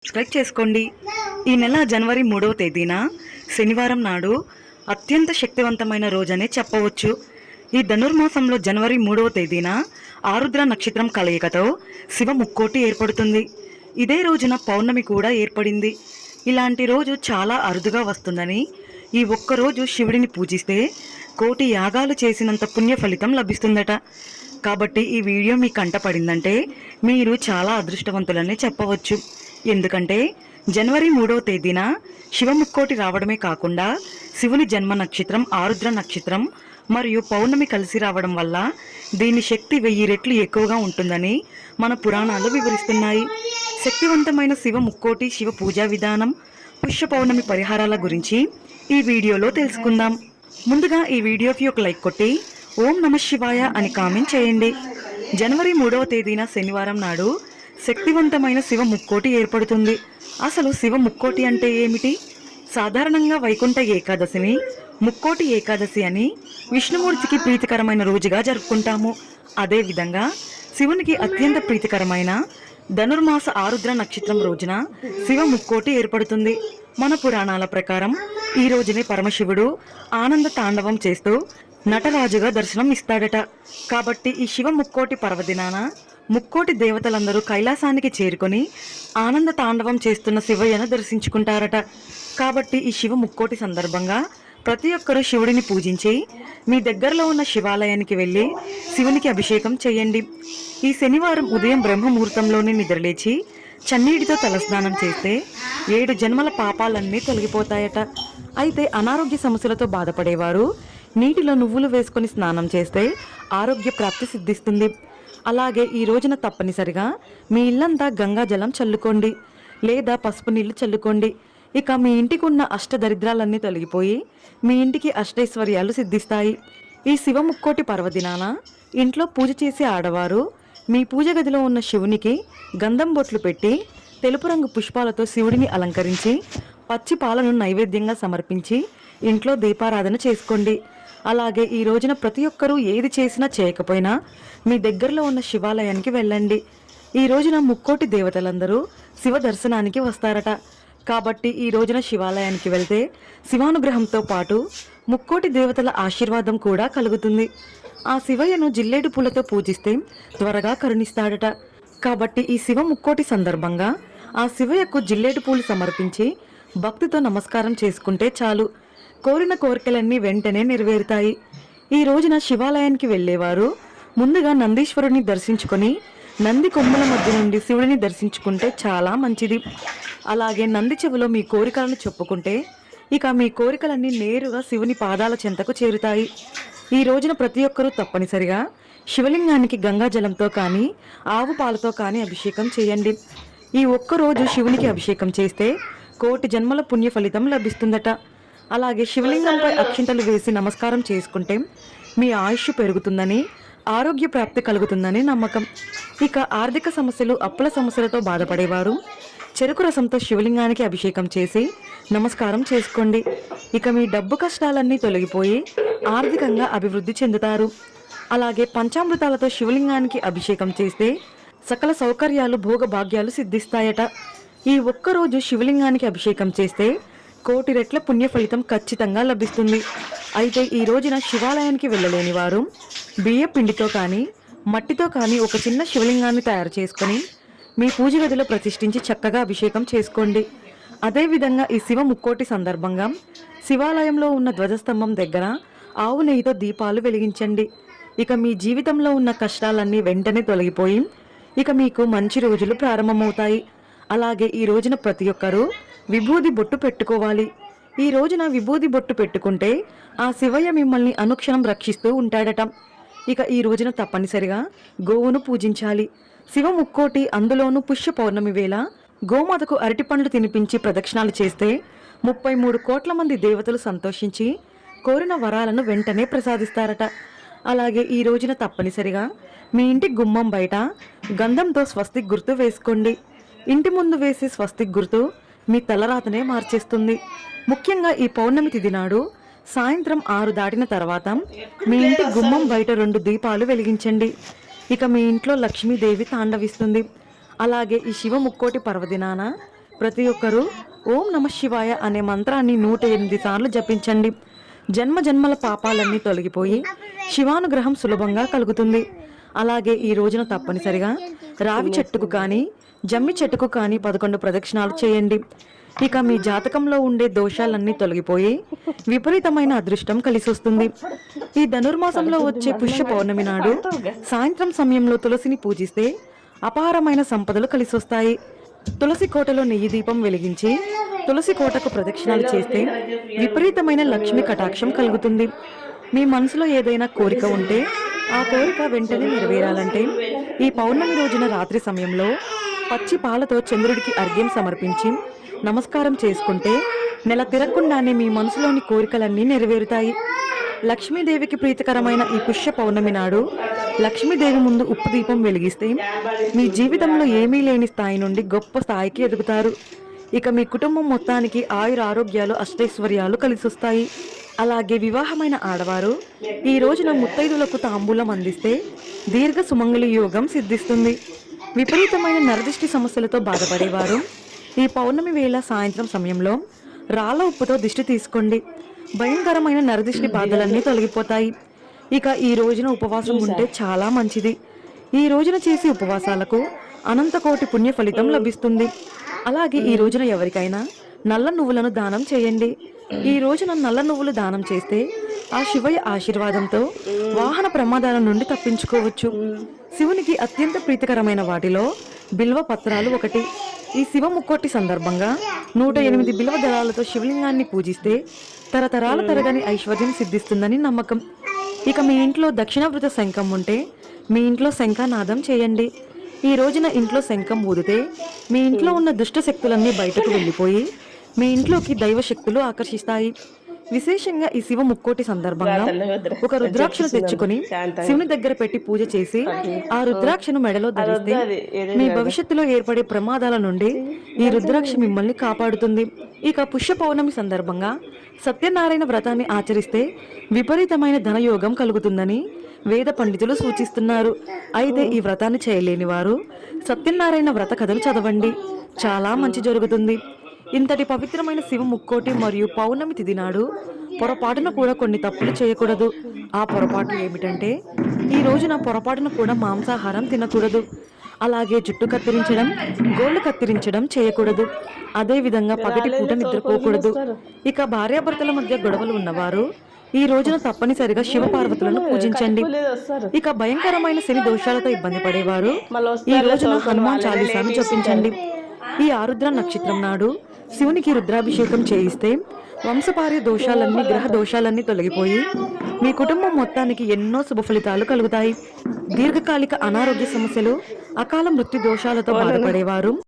Subscribe చేసుకోండి. ఈ నెల జనవరి 3వ తేదీన శనివారం నాడు అత్యంత శక్తివంతమైన రోజనే చెప్పవచ్చు. ఈ ధనుర్మాసంలో జనవరి 3వ తేదీన ఆరుద్ర నక్షత్రం కలయికతో శివ ముక్కోటి ఏర్పడుతుంది. ఇదే రోజున పౌర్ణమి కూడా ఏర్పడింది. ఇలాంటి రోజు చాలా అరుదుగా వస్తుందని, ఈ ఒక్కరోజు శివుడిని పూజిస్తే కోటి యాగాలు చేసినంత పుణ్య ఫలితం లభిస్తుందట. కాబట్టి ఈ వీడియో మీ కంట పడిందంటే మీరు చాలా అదృష్టవంతులని చెప్పవచ్చు. ఎందుకంటే జనవరి 3వ తేదీన శివముక్కోటి రావడమే కాకుండా శివుని జన్మ నక్షత్రం ఆరుద్ర నక్షత్రం మరియు పౌర్ణమి కలిసి రావడం వల్ల దీని శక్తి 1000 రెట్లు ఎక్కువగా ఉంటుందని మన పురాణాలు వివరిస్తున్నాయి. శక్తివంతమైన శివ ముక్కోటి, శివ పూజా విధానం, పుష్య పౌర్ణమి పరిహారాల గురించి ఈ వీడియోలో తెలుసుకుందాం. ముందుగా ఈ వీడియోకి ఒక లైక్ కొట్టి ఓం నమః శివాయ అని కామెంట్ చేయండి. జనవరి 3వ తేదీన శనివారం నాడు శక్తివంతమైన శివ ముక్కోటి ఏర్పడుతుంది. అసలు శివ ముక్కోటి అంటే ఏమిటి? సాధారణంగా వైకుంఠ ఏకాదశిని ముక్కోటి ఏకాదశి అని విష్ణుమూర్తికి ప్రీతికరమైన రోజుగా జరుపుకుంటాము. అదేవిధంగా శివునికి అత్యంత ప్రీతికరమైన ధనుర్మాస ఆరుద్ర నక్షత్రం రోజున శివ ముక్కోటి ఏర్పడుతుంది. మన పురాణాల ప్రకారం ఈ రోజునే పరమశివుడు ఆనంద తాండవం చేస్తూ నటరాజుగా దర్శనం ఇస్తాడట. కాబట్టి ఈ శివ ముక్కోటి పర్వదినాన ముక్కోటి దేవతలందరూ కైలాసానికి చేరుకొని ఆనంద తాండవం చేస్తున్న శివయ్యను దర్శించుకుంటారట. కాబట్టి ఈ శివ ముక్కోటి సందర్భంగా ప్రతి ఒక్కరూ శివుడిని పూజించి మీ దగ్గరలో ఉన్న శివాలయానికి వెళ్ళి శివునికి అభిషేకం చేయండి. ఈ శనివారం ఉదయం బ్రహ్మముహూర్తంలోనే నిద్రలేచి చన్నీటితో తలస్నానం చేస్తే 7 జన్మల పాపాలన్నీ తొలగిపోతాయట. అయితే అనారోగ్య సమస్యలతో బాధపడేవారు నీటిలో నువ్వులు వేసుకొని స్నానం చేస్తే ఆరోగ్య ప్రాప్తి సిద్ధిస్తుంది. అలాగే ఈ రోజున తప్పనిసరిగా మీ ఇల్లంతా గంగా జలం చల్లుకోండి లేదా పసుపు నీళ్లు చల్లుకోండి. ఇక మీ ఇంటికి ఉన్న అష్టదరిద్రాలన్నీ తొలగిపోయి మీ ఇంటికి అష్టైశ్వర్యాలు సిద్ధిస్తాయి. ఈ శివ ముక్కోటి పర్వదినాన ఇంట్లో పూజ చేసే ఆడవారు మీ పూజ గదిలో ఉన్న శివునికి గంధం బొట్లు పెట్టి తెలుపు రంగు పుష్పాలతో శివుడిని అలంకరించి పచ్చి పాలను నైవేద్యంగా సమర్పించి ఇంట్లో దీపారాధన చేసుకోండి. అలాగే ఈ రోజున ప్రతి ఒక్కరూ ఏది చేసినా చేయకపోయినా మీ దగ్గరలో ఉన్న శివాలయానికి వెళ్ళండి. ఈ రోజున ముక్కోటి దేవతలందరూ శివ దర్శనానికి వస్తారట. కాబట్టి ఈ రోజున శివాలయానికి వెళ్తే శివానుగ్రహంతో పాటు ముక్కోటి దేవతల ఆశీర్వాదం కూడా కలుగుతుంది. ఆ శివయ్యను జిల్లేడు పూలతో పూజిస్తే త్వరగా కరుణిస్తాడట. కాబట్టి ఈ శివ ముక్కోటి సందర్భంగా ఆ శివయ్యకు జిల్లేడు పూలు సమర్పించి భక్తితో నమస్కారం చేసుకుంటే చాలు, కోరిన కోరికలన్నీ వెంటనే నెరవేరుతాయి. ఈ రోజున శివాలయానికి వెళ్ళేవారు ముందుగా నందీశ్వరుని దర్శించుకొని నంది కొమ్ముల మధ్య నుండి శివుడిని దర్శించుకుంటే చాలా మంచిది. అలాగే నంది చెవిలో మీ కోరికలను చెప్పుకుంటే ఇక మీ కోరికలన్నీ నేరుగా శివుని పాదాల చెంతకు చేరుతాయి. ఈ రోజున ప్రతి ఒక్కరూ తప్పనిసరిగా శివలింగానికి గంగాజలంతో కానీ ఆవు పాలతో కానీ అభిషేకం చేయండి. ఈ ఒక్కరోజు శివునికి అభిషేకం చేస్తే కోటి జన్మల పుణ్య ఫలితం లభిస్తుందట. అలాగే శివలింగంపై అక్షింతలు వేసి నమస్కారం చేసుకుంటే మీ ఆయుష్ పెరుగుతుందని, ఆరోగ్య ప్రాప్తి కలుగుతుందని నమ్మకం. ఇక ఆర్థిక సమస్యలు, అప్పుల సమస్యలతో బాధపడేవారు చెరుకు రసంతో శివలింగానికి అభిషేకం చేసి నమస్కారం చేసుకోండి. ఇక మీ డబ్బు కష్టాలన్నీ తొలగిపోయి ఆర్థికంగా అభివృద్ధి చెందుతారు. అలాగే పంచామృతాలతో శివలింగానికి అభిషేకం చేస్తే సకల సౌకర్యాలు, భోగభాగ్యాలు సిద్ధిస్తాయట. ఈ ఒక్కరోజు శివలింగానికి అభిషేకం చేస్తే కోటి రెట్ల పుణ్య ఫలితం ఖచ్చితంగా లభిస్తుంది. అయితే ఈ రోజున శివాలయానికి వెళ్ళలేని వారు బియ్య పిండితో కానీ మట్టితో కానీ ఒక చిన్న శివలింగాన్ని తయారు చేసుకొని మీ పూజ గదిలో ప్రతిష్ఠించి చక్కగా అభిషేకం చేసుకోండి. అదేవిధంగా ఈ శివ ముక్కోటి సందర్భంగా శివాలయంలో ఉన్న ధ్వజస్తంభం దగ్గర ఆవు నెయ్యితో దీపాలు వెలిగించండి. ఇక మీ జీవితంలో ఉన్న కష్టాలన్నీ వెంటనే తొలగిపోయి ఇక మీకు మంచి రోజులు ప్రారంభమవుతాయి. అలాగే ఈ రోజున ప్రతి ఒక్కరూ విభూది బొట్టు పెట్టుకోవాలి. ఈ రోజున విభూది బొట్టు పెట్టుకుంటే ఆ శివయ్య మిమ్మల్ని అనుక్షణం రక్షిస్తూ ఉంటాడట. ఇక ఈ రోజున తప్పనిసరిగా గోవును పూజించాలి. శివ ముక్కోటి, అందులోనూ పుష్య పౌర్ణమి వేళ గోమాతకు అరటి పండ్లు తినిపించి ప్రదక్షిణాలు చేస్తే 33 కోట్ల మంది దేవతలు సంతోషించి కోరిన వరాలను వెంటనే ప్రసాదిస్తారట. అలాగే ఈ రోజున తప్పనిసరిగా మీ ఇంటి గుమ్మం బయట గంధంతో స్వస్తిక్ గుర్తు వేసుకోండి. ఇంటి ముందు వేసే స్వస్తిక్ గుర్తు మీ తలరాతనే మార్చేస్తుంది. ముఖ్యంగా ఈ పౌర్ణమి తిథి నాడు సాయంత్రం 6 దాటిన తర్వాత మీ ఇంటి గుమ్మం బయట 2 దీపాలు వెలిగించండి. ఇక మీ ఇంట్లో లక్ష్మీదేవి తాండవిస్తుంది. అలాగే ఈ శివ ముక్కోటి పర్వదినాన ప్రతి ఒక్కరూ ఓం నమః శివాయ అనే మంత్రాన్ని 108 సార్లు జపించండి. జన్మ జన్మల పాపాలన్నీ తొలగిపోయి శివానుగ్రహం సులభంగా కలుగుతుంది. అలాగే ఈ రోజున తప్పనిసరిగా రావి చెట్టుకు కానీ జమ్మి చెట్టుకు కానీ 11 ప్రదక్షిణాలు చేయండి. ఇక మీ జాతకంలో ఉండే దోషాలన్నీ తొలగిపోయి విపరీతమైన అదృష్టం కలిసొస్తుంది. ఈ ధనుర్మాసంలో వచ్చే పుష్య పౌర్ణమి నాడు సాయంత్రం సమయంలో తులసిని పూజిస్తే అపారమైన సంపదలు కలిసొస్తాయి. తులసి కోటలో నెయ్యి దీపం వెలిగించి తులసి కోటకు ప్రదక్షిణాలు చేస్తే విపరీతమైన లక్ష్మి కటాక్షం కలుగుతుంది. మీ మనసులో ఏదైనా కోరిక ఉంటే ఆ కోరిక వెంటనే నెరవేరాలంటే ఈ పౌర్ణమి రోజున రాత్రి సమయంలో పచ్చి పాలతో చంద్రుడికి అర్ఘ్యం సమర్పించి నమస్కారం చేసుకుంటే నెల తిరగకుండానే మీ మనసులోని కోరికలన్నీ నెరవేరుతాయి. లక్ష్మీదేవికి ప్రీతికరమైన ఈ పుష్య పౌర్ణమి నాడు లక్ష్మీదేవి ముందు ఉప్పు దీపం వెలిగిస్తే మీ జీవితంలో ఏమీ లేని స్థాయి నుండి గొప్ప స్థాయికి ఎదుగుతారు. ఇక మీ కుటుంబం మొత్తానికి ఆయుర ఆరోగ్యాలు అష్టైశ్వర్యాలు కలిసొస్తాయి. అలాగే వివాహమైన ఆడవారు ఈ రోజున ముత్తైదులకు తాంబూలం అందిస్తే దీర్ఘ సుమంగళి యోగం సిద్ధిస్తుంది. విపరీతమైన నరదిష్టి సమస్యలతో బాధపడేవారు ఈ పౌర్ణమి వేళ సాయంత్రం సమయంలో రాళ్ళ ఉప్పుతో దిష్టి తీసుకోండి. భయంకరమైన నరదిష్టి బాధలన్నీ తొలగిపోతాయి. ఇక ఈ రోజున ఉపవాసం ఉంటే చాలా మంచిది. ఈ రోజున చేసే ఉపవాసాలకు అనంతకోటి పుణ్య ఫలితం లభిస్తుంది. అలాగే ఈ రోజున ఎవరికైనా నల్ల నువ్వులను దానం చేయండి. ఈ రోజున నల్ల నువ్వులు దానం చేస్తే ఆ శివయ్య ఆశీర్వాదంతో వాహన ప్రమాదాల నుండి తప్పించుకోవచ్చు. శివునికి అత్యంత ప్రీతికరమైన వాటిలో బిల్వ పత్రాలు ఒకటి. ఈ శివ ముక్కోటి సందర్భంగా 108 బిల్వ దళాలతో శివలింగాన్ని పూజిస్తే తరతరాల తరగని ఐశ్వర్యం సిద్ధిస్తుందని నమ్మకం. ఇక మీ ఇంట్లో దక్షిణావృత శంఖం ఉంటే మీ ఇంట్లో శంఖనాదం చేయండి. ఈ రోజున ఇంట్లో శంఖం ఊదితే మీ ఇంట్లో ఉన్న దుష్ట శక్తులన్నీ బయటకు వెళ్ళిపోయి మీ ఇంట్లోకి దైవ శక్తులు ఆకర్షిస్తాయి. విశేషంగా ఈ శివ ముక్కోటి సందర్భంగా ఒక రుద్రాక్షను తెచ్చుకొని శివుని దగ్గర పెట్టి పూజ చేసి ఆ రుద్రాక్షను మెడలో ధరిస్తే మీ భవిష్యత్తులో ఏర్పడే ప్రమాదాల నుండి ఈ రుద్రాక్ష మిమ్మల్ని కాపాడుతుంది. ఇక పుష్య పౌర్ణమి సందర్భంగా సత్యనారాయణ వ్రతాన్ని ఆచరిస్తే విపరీతమైన ధనయోగం కలుగుతుందని వేద పండితులు సూచిస్తున్నారు. అయితే ఈ వ్రతాన్ని చేయలేని వారు సత్యనారాయణ వ్రత కథలు చదవండి, చాలా మంచి జరుగుతుంది. ఇంతటి పవిత్రమైన శివ ముక్కోటి మరియు పౌర్ణమి తిథి నాడు పొరపాటున కూడా కొన్ని తప్పులు చేయకూడదు. ఆ పొరపాటు ఏమిటంటే ఈ రోజున పొరపాటున కూడా మాంసాహారం తినకూడదు. అలాగే జుట్టు కత్తిరించడం, గోళ్లు కత్తిరించడం చేయకూడదు. అదే విధంగా పగటి పూట నిద్రపోకూడదు. ఇక భార్యాభర్తల మధ్య గొడవలు ఉన్నవారు ఈ రోజున తప్పనిసరిగా శివపార్వతులను పూజించండి. ఇక భయంకరమైన శని దోషాలతో ఇబ్బంది పడేవారు ఈ రోజున హనుమాన్ చాలీసాను జపించండి. ఈ ఆరుద్ర నక్షత్రం నాడు శివునికి రుద్రాభిషేకం చేయిస్తే వంశపార్య దోషాలన్నీ గ్రహ దోషాలన్నీ తొలగిపోయి మీ కుటుంబం మొత్తానికి ఎన్నో శుభ ఫలితాలు కలుగుతాయి. దీర్ఘకాలిక అనారోగ్య సమస్యలు, అకాల మృత్యు దోషాలతో బాధపడేవారు